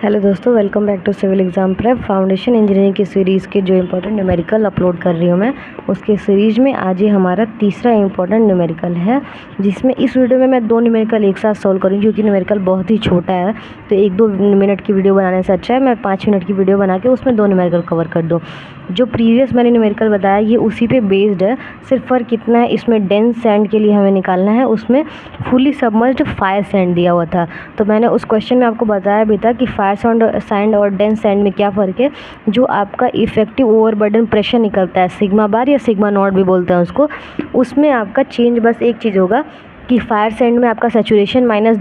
Hello दोस्तों, welcome back to civil exam prep. Foundation engineering की series के जो इंपॉर्टेंट न्यूमेरिकल अपलोड कर रही हूँ मैं, उसके सीरीज़ में आज ये हमारा तीसरा इंपॉर्टेंट न्यूमेरिकल है, जिसमें इस वीडियो में मैं 2 न्यूमेरिकल एक साथ सॉल्व करूँगी क्योंकि न्यूमेरिकल बहुत ही छोटा है। तो 1-2 मिनट की वीडियो बनाने से अच्छा है मैं 5 मिनट की वीडियो बना के उसमें 2 न्यूमेरिकल कवर कर दूँ। जो प्रीवियस मैंने न्यूमेरिकल बताया ये उसी पे बेस्ड है, सिर्फ फ़र्क कितना है, इसमें डेंस सैंड के लिए हमें निकालना है, उसमें फुली सबमर्ज्ड फायर सैंड दिया हुआ था। तो मैंने उस क्वेश्चन में आपको बताया भी था कि फायर सैंड और डेंस सैंड में क्या फ़र्क है। जो आपका इफेक्टिव ओवरबर्डन प्रेशर निकलता है सिग्मा बार या सिग्मा नॉट भी बोलते हैं उसको, उसमें आपका चेंज बस एक चीज़ होगा कि फायर सैंड में आपका सैचुरेशन माइनस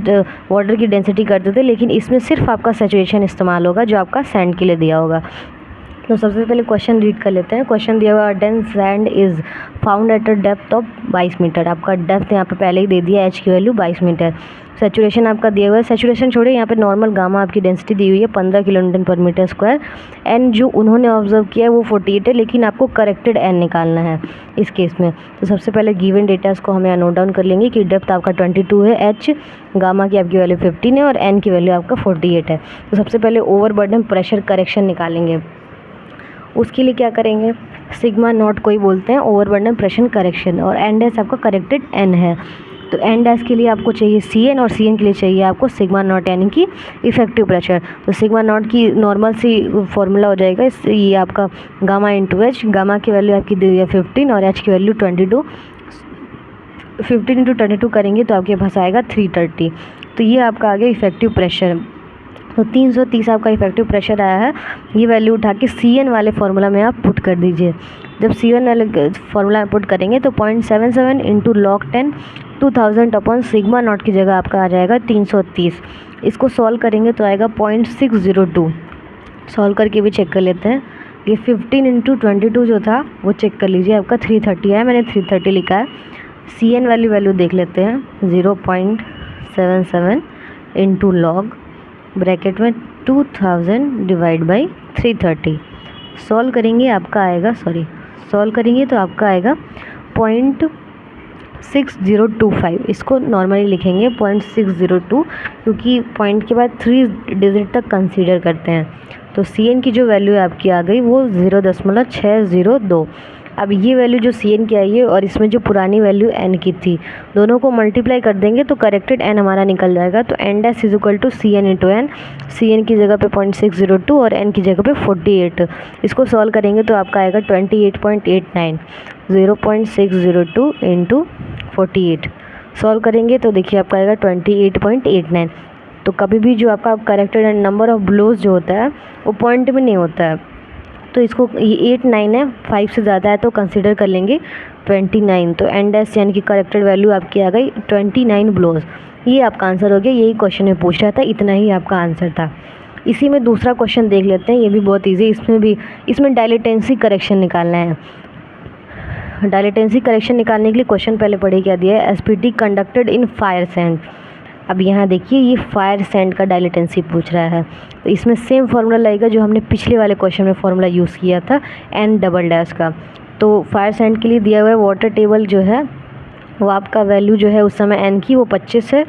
वाटर की डेंसिटी करते थे, लेकिन इसमें सिर्फ आपका सैचुरेशन इस्तेमाल होगा जो आपका सैंड के लिए दिया होगा। तो सबसे पहले क्वेश्चन रीड कर लेते हैं। क्वेश्चन दिया हुआ dense sand is found at a depth of 22 metre. आपका डेप्थ यहाँ पे पहले ही दे दिया, एच की वैल्यू 22 मीटर। सैचुरेशन आपका दिया हुआ है, सैचुरेशन छोड़िए, यहाँ पे नॉर्मल गामा आपकी डेंसिटी दी हुई है 15 किलो न्यूटन पर मीटर स्क्वायर। एन जो उन्होंने ऑब्जर्व किया है वो 48 है, लेकिन आपको करेक्टेड एन निकालना है इस केस में। तो सबसे पहले गिवन डेटास को हम यहाँ नोट डाउन कर लेंगे कि डेप्थ आपका 22 है, एच गामा की आपकी वैल्यू 15 है और एन की वैल्यू आपका 48 है। तो सबसे पहले ओवरबर्डन प्रेशर करेक्शन निकालेंगे। उसके लिए क्या करेंगे, सिग्मा नॉट को ही बोलते हैं ओवरबर्डन प्रेशर करेक्शन, और एन डैश आपका करेक्टेड एन है। तो एन डैश के लिए आपको चाहिए सी एन, और सी एन के लिए चाहिए आपको सिग्मा नॉट यानी कि इफेक्टिव प्रेशर। तो सिग्मा नॉट की नॉर्मल सी फॉर्मूला हो जाएगा ये आपका गामा इंटू एच। गामा की वैल्यू आपकी दी है 15 और एच की वैल्यू 22। 15 इंटू 22 करेंगे तो आपके पास आएगा 330। तो ये आपका आ गया इफेक्टिव प्रेशर। तो 330 आपका इफेक्टिव प्रेशर आया है। ये वैल्यू उठा के सी एन वाले फार्मूला में आप पुट कर दीजिए। जब सी एन वाले फार्मूला में पुट करेंगे तो 0.77 into log 10 2000 upon sigma not की जगह आपका आ जाएगा 330। इसको सॉल्व करेंगे तो आएगा 0.602। सॉल्व करके भी चेक कर लेते हैं। ये 15 इंटू 22 जो था वो चेक कर लीजिए, आपका 330 है, मैंने 330 लिखा है। सी एन वाली वैल्यू देख लेते हैं, 0.77 इंटू लॉग ब्रैकेट में 2000 डिवाइड बाई 330। सॉल्व करेंगे आपका आएगा, सॉल्व करेंगे तो आपका आएगा 0.6025। इसको नॉर्मली लिखेंगे 0.602 क्योंकि पॉइंट के बाद 3 डिजिट तक कंसीडर करते हैं। तो सी एन की जो वैल्यू आपकी आ गई वो 0.602। अब ये वैल्यू जो सी एन की आई है और इसमें जो पुरानी वैल्यू एन की थी, दोनों को मल्टीप्लाई कर देंगे तो करेक्टेड एन हमारा निकल जाएगा। तो N dash is equal to C N into N. C N की जगह पे 0.602 और एन की जगह पे 48। इसको सॉल्व करेंगे तो आपका आएगा 28.89। 0.602 इंटू 48 सॉल्व करेंगे तो देखिए आपका आएगा 28.89। तो कभी भी जो आपका corrected N number of blows जो होता है वो पॉइंट में नहीं होता है। तो इसको ये 8-9 है, 5 से ज़्यादा है तो कंसिडर कर लेंगे 29। तो एन डैश यानी कि करेक्टेड वैल्यू आपकी आ गई 29 ब्लोज। ये आपका आंसर हो गया, यही क्वेश्चन में पूछ रहा था, इतना ही आपका आंसर था। इसी में दूसरा क्वेश्चन देख लेते हैं, ये भी बहुत ईजी। इसमें डायलेटेंसी करेक्शन निकालना है। डायलेटेंसी करेक्शन निकालने के लिए क्वेश्चन पहले पढ़े क्या दिया है, SPT conducted in fire sand. अब यहाँ देखिए ये फायर सैंड का डायलेटेंसी पूछ रहा है, तो इसमें सेम फार्मूला लगेगा जो हमने पिछले वाले क्वेश्चन में फार्मूला यूज़ किया था एन डबल डैश का। तो फायर सैंड के लिए दिया हुआ है वाटर टेबल जो है वो आपका वैल्यू जो है उस समय एन की वो 25 है,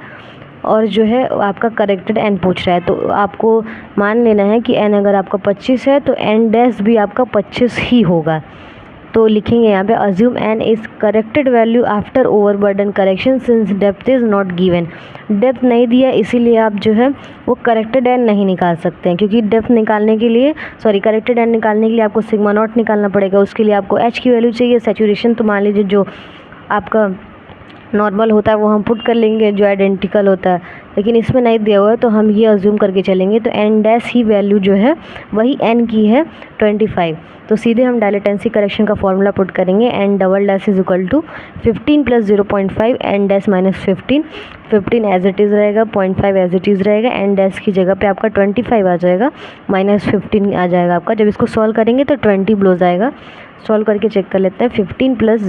और जो है आपका करेक्टेड एन पूछ रहा है। तो आपको मान लेना है कि एन अगर आपका 25 है तो एन डैश भी आपका 25 ही होगा। तो लिखेंगे यहाँ पे assume N is corrected value after overburden correction since depth is not given. Depth नहीं दिया इसीलिए आप जो है वो करेक्टेड एन नहीं निकाल सकते हैं, क्योंकि डेप्थ निकालने के लिए करेक्टेड एन निकालने के लिए आपको सिग्मा नॉट निकालना पड़ेगा। उसके लिए आपको एच की वैल्यू चाहिए। सैचुरेशन तो मान लीजिए जो आपका नॉर्मल होता है वो हम पुट कर लेंगे जो आइडेंटिकल होता है, लेकिन इसमें नहीं दिया हुआ है तो हम ये अज्यूम करके चलेंगे। तो एन डैश ही वैल्यू जो है वही एन की है 25। तो सीधे हम डायलेटेंसी करेक्शन का फॉर्मूला पुट करेंगे, N double dash is equal to 15 plus 0.5 N dash minus 15। 15 as it is रहेगा, 0.5 एज इट इज़ रहेगा, एन डैश की जगह पे आपका 25 आ जाएगा, माइनस 15 आ जाएगा आपका। जब इसको सॉल्व करेंगे तो 20 ब्लोज आएगा। सॉल्व करके चेक कर लेते हैं। 15 प्लस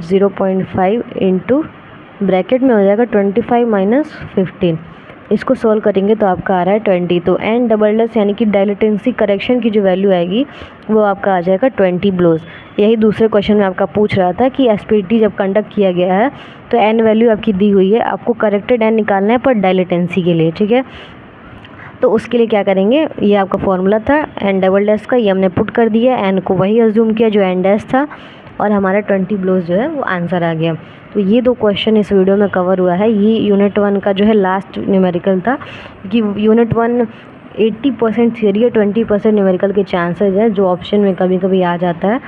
0.5 इंटू ब्रैकेट में हो जाएगा 25 माइनस 15। इसको सॉल्व करेंगे तो आपका आ रहा है 20। तो एन डबल डस यानी कि डायलेटेंसी करेक्शन की जो वैल्यू आएगी वो आपका आ जाएगा 20 ब्लोज। यही दूसरे क्वेश्चन में आपका पूछ रहा था कि एसपीटी जब कंडक्ट किया गया है तो एन वैल्यू आपकी दी हुई है, आपको करेक्टेड एन निकालना है पर डायलेटेंसी के लिए, ठीक है। तो उसके लिए क्या करेंगे, ये आपका फॉर्मूला था एन डबल डैश का, ये हमने पुट कर दिया, एन को वही अज्यूम किया जो एन डैश था और हमारा 20 ब्लोज जो है वो आंसर आ गया। तो ये 2 क्वेश्चन इस वीडियो में कवर हुआ है। ये यूनिट 1 का जो है लास्ट न्यूमेरिकल था कि यूनिट 1 80% थियरी है, 20% न्यूमेरिकल के चांसेस है जो ऑप्शन में कभी कभी आ जाता है।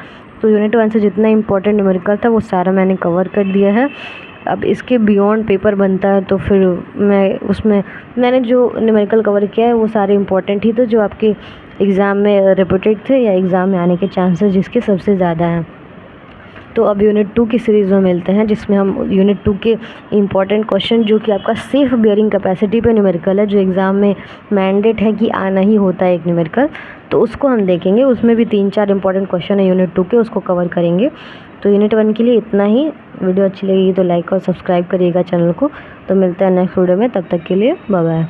तो यूनिट 1 से जितना इंपॉर्टेंट न्यूमेरिकल था वो सारा मैंने कवर कर दिया है। अब इसके बियॉन्ड पेपर बनता है तो फिर मैंने जो न्यूमेरिकल कवर किया है वो सारे इंपॉर्टेंट ही थे जो आपके एग्ज़ाम में रिपीटेड थे या एग्ज़ाम में आने के चांसेस जिसके सबसे ज़्यादा हैं। तो अब यूनिट 2 की सीरीज़ में मिलते हैं जिसमें हम यूनिट 2 के इम्पॉर्टेंट क्वेश्चन जो कि आपका सेल्फ बियरिंग कैपेसिटी पे न्यूमेरिकल है, जो एग्ज़ाम में मैंडेट है कि आना ही होता है एक न्यूमेरिकल, तो उसको हम देखेंगे। उसमें भी 3-4 इंपॉर्टेंट क्वेश्चन है यूनिट 2 के, उसको कवर करेंगे। तो यूनिट 1 के लिए इतना ही। वीडियो अच्छी लगेगी तो लाइक और सब्सक्राइब करिएगा चैनल को। तो मिलते हैं नेक्स्ट वीडियो में, तब तक के लिए बाय बाय।